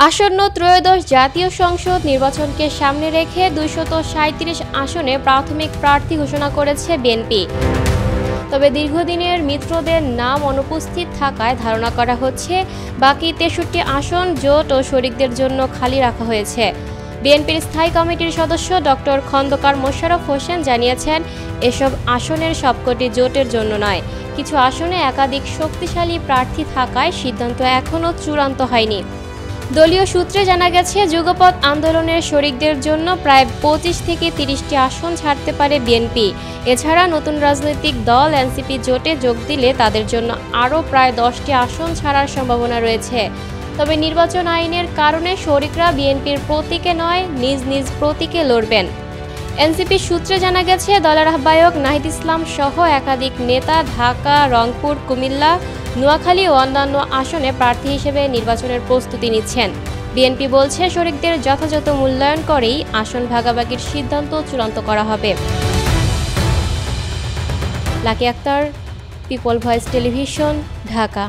আসন্ন ত্রয়োদশ জাতীয় সংসদ নির্বাচনকে সামনে রেখে ২৩৭ আসনে প্রাথমিক প্রার্থী ঘোষণা করেছে বিএনপি। তবে দীর্ঘদিনের মিত্রদের নাম অনুপস্থিত থাকায় ধারণা করা হচ্ছে বাকি ৬৩ আসন জোট ও শরিকদের জন্য খালি রাখা হয়েছে। বিএনপির স্থায়ী কমিটির সদস্য ডক্টর খন্দকার মোশাররফ হোসেন জানিয়েছেন, এসব আসনের সবকটি জোটের জন্য নয়। কিছু আসনে একাধিক শক্তিশালী প্রার্থী থাকায় সিদ্ধান্ত এখনও চূড়ান্ত হয়নি। দলীয় সূত্রে জানা গেছে, যুগপৎ আন্দোলনের শরিকদের জন্য প্রায় ২৫ থেকে ৩০টি আসন ছাড়তে পারে বিএনপি। এছাড়া নতুন রাজনৈতিক দল এনসিপি জোটে যোগ দিলে তাদের জন্য আরও প্রায় ১০টি আসন ছাড়ার সম্ভাবনা রয়েছে। তবে নির্বাচন আইনের কারণে শরিকরা বিএনপির প্রতীকে নয়, নিজ নিজ প্রতীকে লড়বেন। এনসিপি সূত্রে জানা গেছে, দলের আহ্বায়ক নাহিদ ইসলাম সহ একাধিক নেতা ঢাকা, রংপুর, কুমিল্লা, নোয়াখালী ও অন্যান্য আসনে প্রার্থী হিসেবে নির্বাচনের প্রস্তুতি নিচ্ছেন। বিএনপি বলছে, শরিকদের যথাযথ মূল্যায়ন করেই আসন ভাগাভাগির সিদ্ধান্ত চূড়ান্ত করা হবে। Lucky Akter, people voice television, Dhaka.